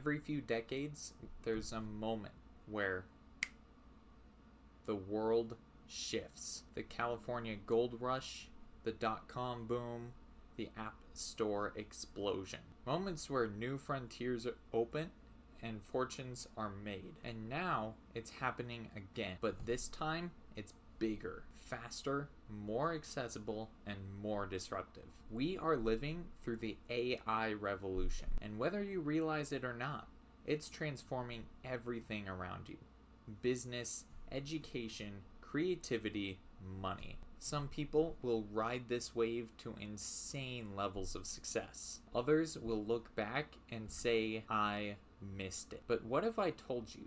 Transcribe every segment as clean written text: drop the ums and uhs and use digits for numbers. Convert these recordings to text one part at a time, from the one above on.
Every few decades, there's a moment where the world shifts. The California gold rush, the dot-com boom, the App Store explosion. Moments where new frontiers open and fortunes are made. And now it's happening again. But this time, it's bigger, faster, more accessible, and more disruptive. We are living through the AI revolution. And whether you realize it or not, it's transforming everything around you. Business, education, creativity, money. Some people will ride this wave to insane levels of success. Others will look back and say, I missed it. But what if I told you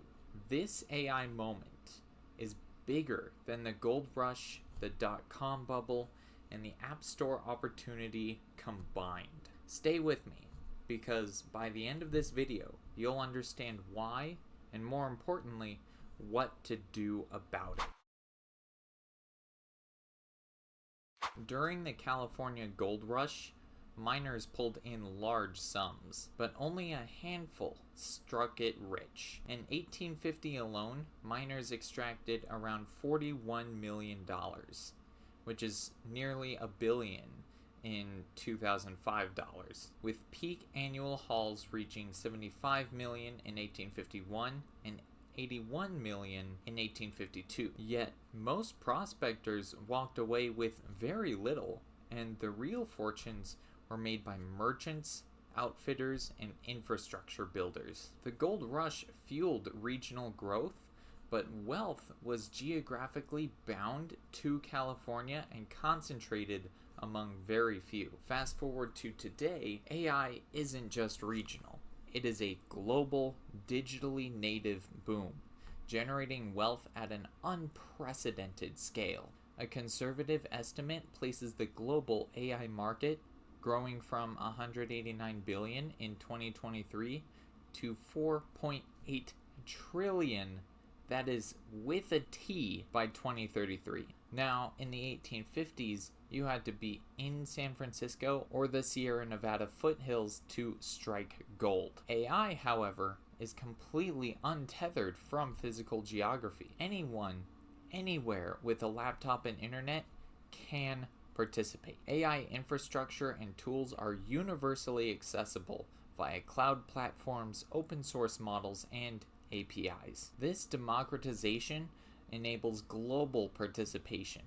this AI moment is bigger than the gold rush, the dot-com bubble, and the App Store opportunity combined? Stay with me, because by the end of this video, you'll understand why, and more importantly, what to do about it. During the California gold rush, miners pulled in large sums, but only a handful struck it rich. In 1850 alone, miners extracted around $41 million, which is nearly $1 billion in 2005 dollars, with peak annual hauls reaching 75 million in 1851 and 81 million in 1852. Yet most prospectors walked away with very little, and the real fortunes were made by merchants, outfitters, and infrastructure builders. The gold rush fueled regional growth, but wealth was geographically bound to California and concentrated among very few. Fast forward to today, AI isn't just regional. It is a global, digitally native boom, generating wealth at an unprecedented scale. A conservative estimate places the global AI market growing from $189 billion in 2023 to $4.8 trillion, that is with a T, by 2033. Now, in the 1850s, you had to be in San Francisco or the Sierra Nevada foothills to strike gold. AI, however, is completely untethered from physical geography. Anyone, anywhere with a laptop and internet can participate. AI infrastructure and tools are universally accessible via cloud platforms, open source models, and APIs. This democratization enables global participation.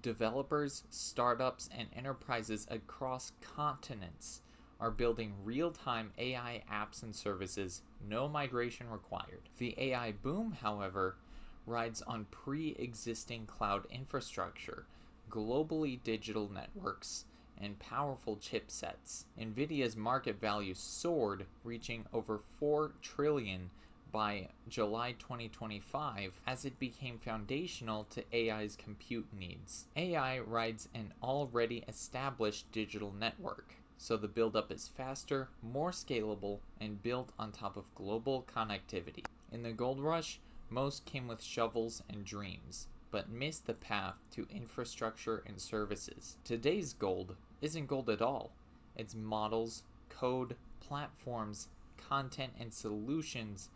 Developers, startups, and enterprises across continents are building real-time AI apps and services, no migration required. The AI boom, however, rides on pre-existing cloud infrastructure, globally digital networks, and powerful chipsets. NVIDIA's market value soared, reaching over $4 trillion by July 2025 as it became foundational to AI's compute needs. AI rides an already established digital network, so the buildup is faster, more scalable, and built on top of global connectivity. In the gold rush, most came with shovels and dreams, but missed the path to infrastructure and services. Today's gold isn't gold at all. It's models, code, platforms, content, and solutions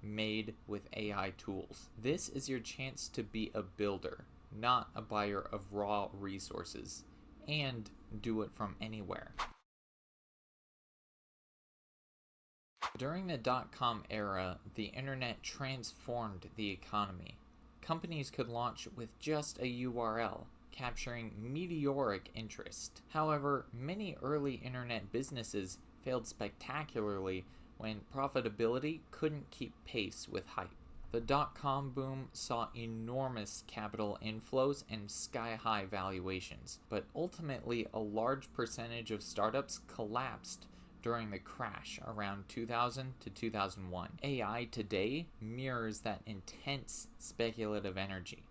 made with AI tools. This is your chance to be a builder, not a buyer of raw resources, and do it from anywhere. During the dot-com era, the internet transformed the economy. Companies could launch with just a URL, capturing meteoric interest. However, many early internet businesses failed spectacularly when profitability couldn't keep pace with hype. The dot-com boom saw enormous capital inflows and sky-high valuations, but ultimately a large percentage of startups collapsed during the crash around 2000 to 2001. AI today mirrors that intense speculative energy,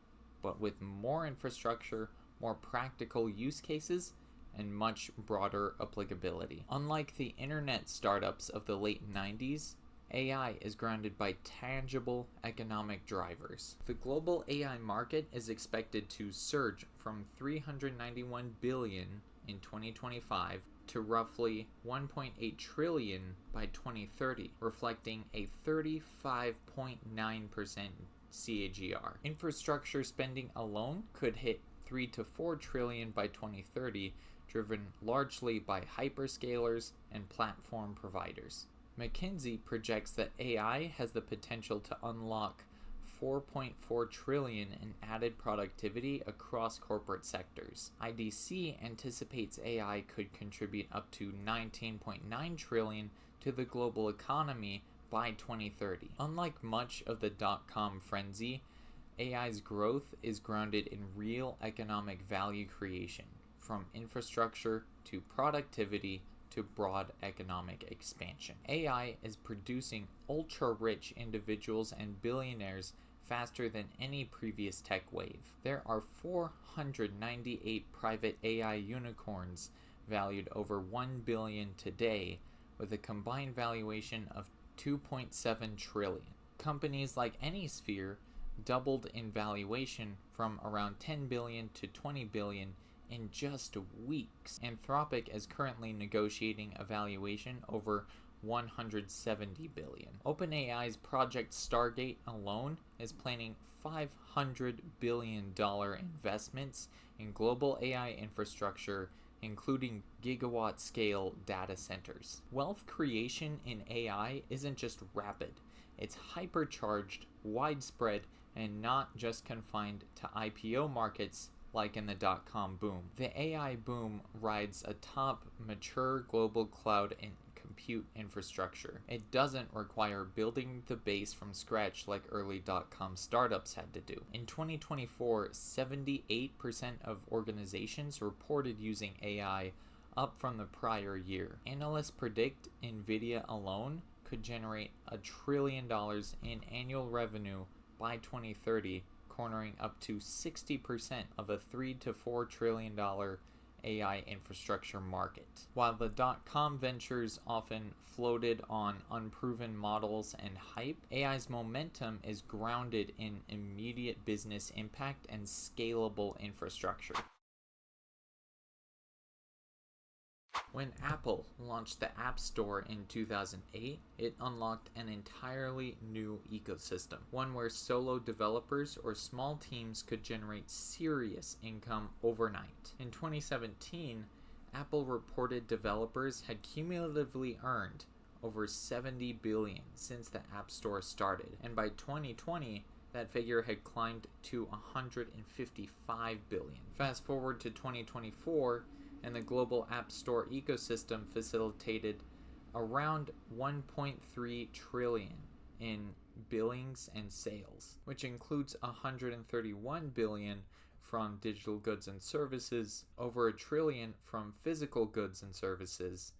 but with more infrastructure, more practical use cases, and much broader applicability. Unlike the internet startups of the late 90s, AI is grounded by tangible economic drivers. The global AI market is expected to surge from $391 billion in 2025 to roughly 1.8 trillion by 2030, reflecting a 35.9% CAGR. Infrastructure spending alone could hit 3 to 4 trillion by 2030, driven largely by hyperscalers and platform providers. McKinsey projects that AI has the potential to unlock 4.4 trillion in added productivity across corporate sectors. IDC anticipates AI could contribute up to 19.9 trillion to the global economy by 2030. Unlike much of the dot-com frenzy, AI's growth is grounded in real economic value creation, from infrastructure to productivity to broad economic expansion. AI is producing ultra-rich individuals and billionaires faster than any previous tech wave. There are 498 private AI unicorns valued over $1 billion today, with a combined valuation of 2.7 trillion. Companies like AnySphere doubled in valuation from around 10 billion to 20 billion in just weeks. Anthropic is currently negotiating a valuation over 170 billion. OpenAI's Project Stargate alone is planning $500 billion investments in global AI infrastructure, including gigawatt-scale data centers. Wealth creation in AI isn't just rapid, it's hypercharged, widespread, and not just confined to IPO markets like in the dot-com boom. The AI boom rides atop mature global cloud and compute infrastructure. It doesn't require building the base from scratch like early dot-com startups had to do. In 2024, 78% of organizations reported using AI, up from the prior year. Analysts predict Nvidia alone could generate $1 trillion in annual revenue by 2030, cornering up to 60% of a $3 to $4 trillion AI infrastructure market. While the dot-com ventures often floated on unproven models and hype, AI's momentum is grounded in immediate business impact and scalable infrastructure. When Apple launched the App Store in 2008, it unlocked an entirely new ecosystem, one where solo developers or small teams could generate serious income overnight. In 2017, Apple reported developers had cumulatively earned over $70 billion since the App Store started, and by 2020, that figure had climbed to $155 billion. Fast forward to 2024, and the global App Store ecosystem facilitated around 1.3 trillion in billings and sales, which includes 131 billion from digital goods and services, over $1 trillion from physical goods and services,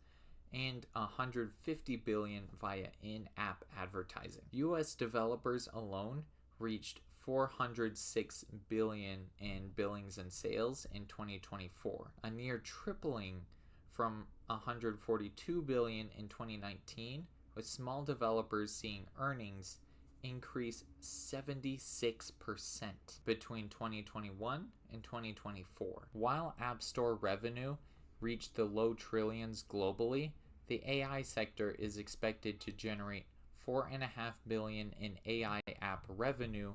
and 150 billion via in-app advertising. US developers alone reached 406 billion in billings and sales in 2024, a near tripling from 142 billion in 2019, with small developers seeing earnings increase 76% between 2021 and 2024. While App Store revenue reached the low trillions globally, the AI sector is expected to generate $4.5 billion in AI app revenue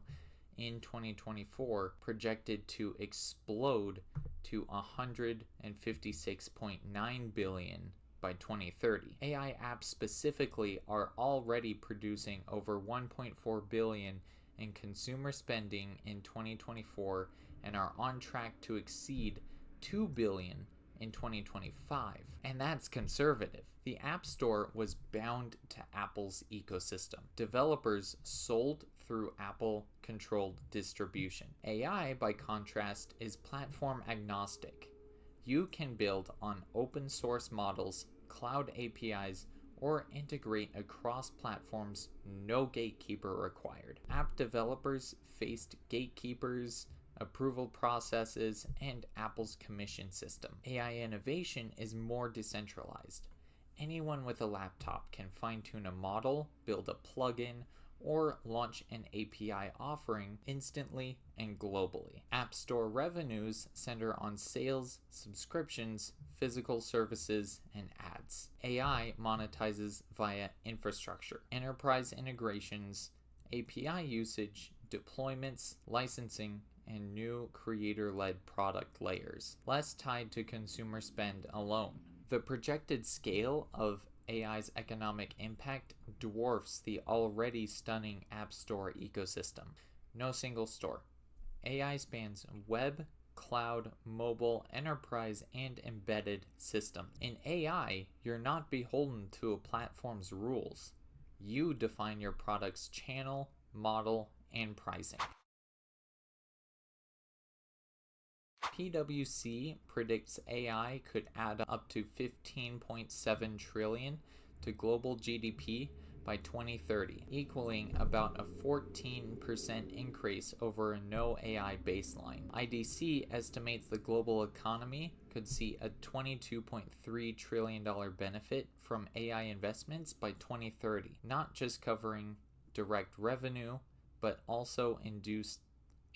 in 2024, projected to explode to 156.9 billion by 2030. AI apps specifically are already producing over 1.4 billion in consumer spending in 2024 and are on track to exceed 2 billion in 2025. And that's conservative. The App Store was bound to Apple's ecosystem. Developers sold through Apple-controlled distribution. AI, by contrast, is platform agnostic. You can build on open source models, cloud APIs, or integrate across platforms, no gatekeeper required. App developers faced gatekeepers, approval processes, and Apple's commission system. AI innovation is more decentralized. Anyone with a laptop can fine-tune a model, build a plugin, or launch an API offering instantly and globally. App Store revenues center on sales, subscriptions, physical services, and ads. AI monetizes via infrastructure, enterprise integrations, API usage, deployments, licensing, and new creator-led product layers, less tied to consumer spend alone. The projected scale of AI's economic impact dwarfs the already stunning App Store ecosystem. No single store. AI spans web, cloud, mobile, enterprise, and embedded systems. In AI, you're not beholden to a platform's rules. You define your product's channel, model, and pricing. PwC predicts AI could add up to 15.7 trillion to global GDP by 2030, equaling about a 14% increase over a no AI baseline. IDC estimates the global economy could see a $22.3 trillion benefit from AI investments by 2030, not just covering direct revenue, but also induced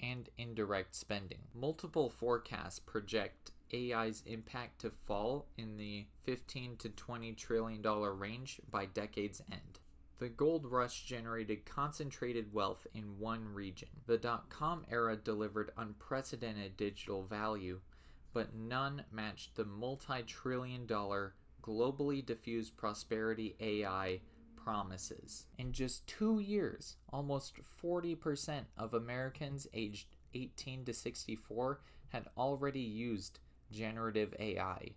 and indirect spending. Multiple forecasts project AI's impact to fall in the $15 to $20 trillion range by decade's end. The gold rush generated concentrated wealth in one region. The dot-com era delivered unprecedented digital value, but none matched the multi-trillion-dollar globally diffused prosperity AI promises. In just 2 years, almost 40% of Americans aged 18 to 64 had already used generative AI,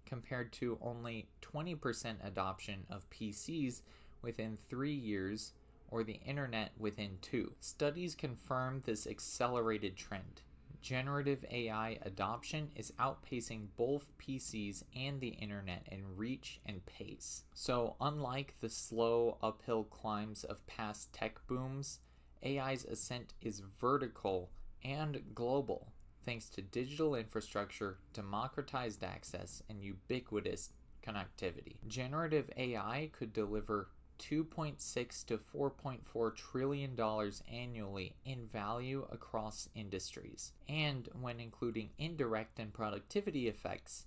compared to only 20% adoption of PCs within 3 years or the internet within 2. Studies confirm this accelerated trend. Generative AI adoption is outpacing both PCs and the internet in reach and pace. So, unlike the slow uphill climbs of past tech booms, AI's ascent is vertical and global, thanks to digital infrastructure, democratized access, and ubiquitous connectivity. Generative AI could deliver $2.6 to $4.4 trillion annually in value across industries. And when including indirect and productivity effects,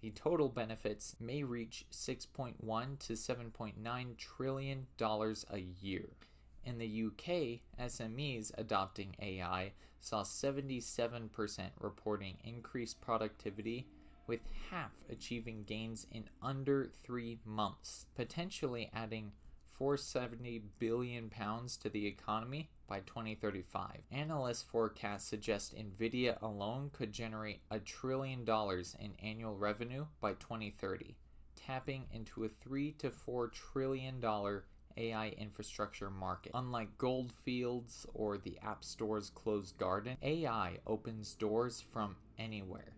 the total benefits may reach $6.1 to $7.9 trillion a year. In the UK, SMEs adopting AI saw 77% reporting increased productivity, with half achieving gains in under 3 months, potentially adding £470 billion to the economy by 2035. Analyst forecasts suggest Nvidia alone could generate $1 trillion in annual revenue by 2030, tapping into a $3 to $4 trillion AI infrastructure market. Unlike goldfields or the App Store's closed garden, AI opens doors from anywhere.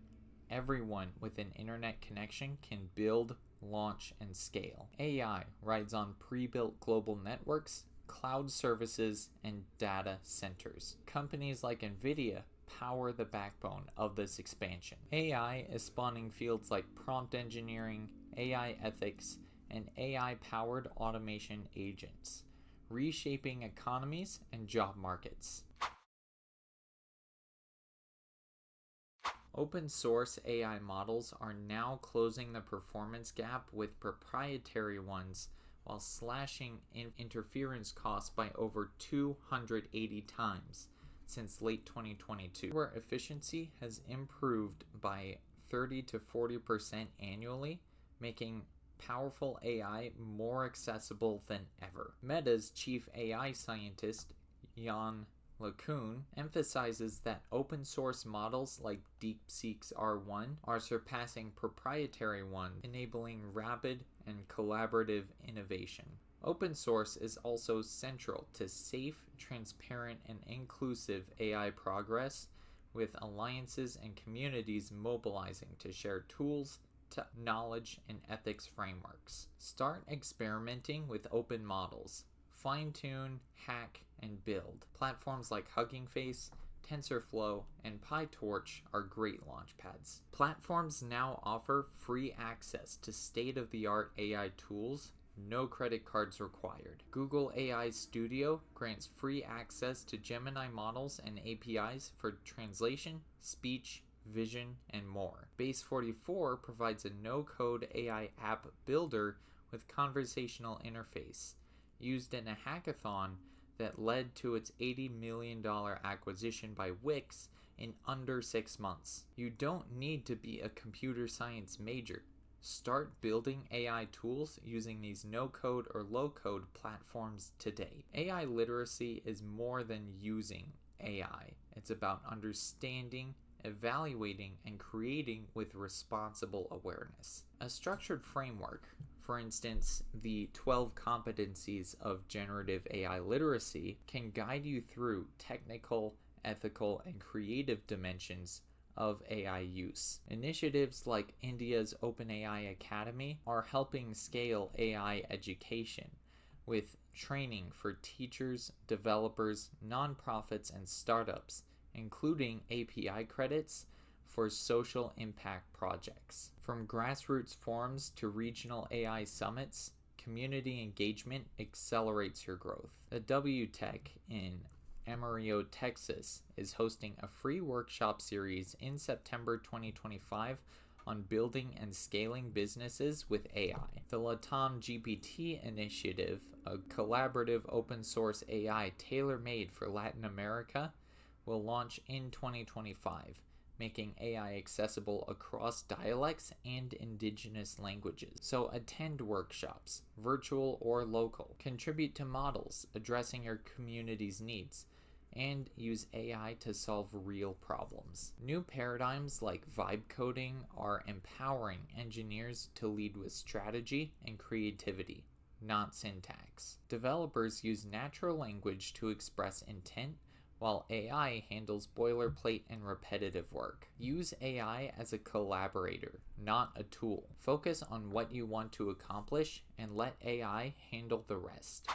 Everyone with an internet connection can build, launch, and scale. AI rides on pre-built global networks, cloud services, and data centers. Companies like Nvidia power the backbone of this expansion. AI is spawning fields like prompt engineering, AI ethics, and AI-powered automation agents, reshaping economies and job markets. Open source AI models are now closing the performance gap with proprietary ones while slashing interference costs by over 280 times since late 2022, where efficiency has improved by 30 to 40% annually, making powerful AI more accessible than ever. Meta's chief AI scientist, Yann LeCun, emphasizes that open source models like DeepSeek's R1 are surpassing proprietary ones, enabling rapid and collaborative innovation. Open source is also central to safe, transparent, and inclusive AI progress, with alliances and communities mobilizing to share tools, knowledge, and ethics frameworks. Start experimenting with open models. Fine-tune, hack, and build. Platforms like Hugging Face, TensorFlow, and PyTorch are great launchpads. Platforms now offer free access to state-of-the-art AI tools, no credit cards required. Google AI Studio grants free access to Gemini models and APIs for translation, speech, vision, and more. Base 44 provides a no-code AI app builder with conversational interface, used in a hackathon that led to its $80 million acquisition by Wix in under 6 months. You don't need to be a computer science major. Start building AI tools using these no-code or low-code platforms today. AI literacy is more than using AI. It's about understanding, evaluating, and creating with responsible awareness. A structured framework, for instance, the 12 competencies of generative AI literacy, can guide you through technical, ethical, and creative dimensions of AI use. Initiatives like India's OpenAI Academy are helping scale AI education with training for teachers, developers, nonprofits, and startups, including API credits for social impact projects. From grassroots forums to regional AI summits, community engagement accelerates your growth. The WTech in Amarillo, Texas is hosting a free workshop series in September 2025 on building and scaling businesses with AI. The Latam GPT initiative, a collaborative open source AI tailor-made for Latin America, will launch in 2025, making AI accessible across dialects and indigenous languages. So attend workshops, virtual or local, contribute to models addressing your community's needs, and use AI to solve real problems. New paradigms like vibe coding are empowering engineers to lead with strategy and creativity, not syntax. Developers use natural language to express intent, while AI handles boilerplate and repetitive work. Use AI as a collaborator, not a tool. Focus on what you want to accomplish and let AI handle the rest.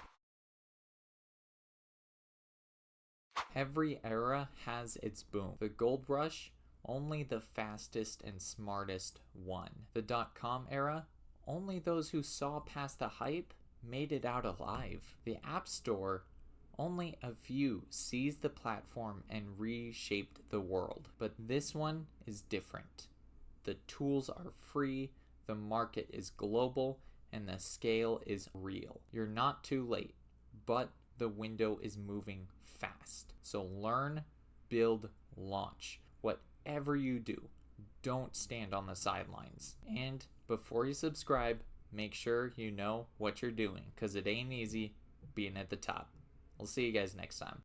Every era has its boom. The gold rush, only the fastest and smartest won. The dot-com era, only those who saw past the hype made it out alive. The App Store, only a few seized the platform and reshaped the world. But this one is different. The tools are free, the market is global, and the scale is real. You're not too late, but the window is moving fast. So learn, build, launch. Whatever you do, don't stand on the sidelines. And before you subscribe, make sure you know what you're doing, because it ain't easy being at the top. We'll see you guys next time.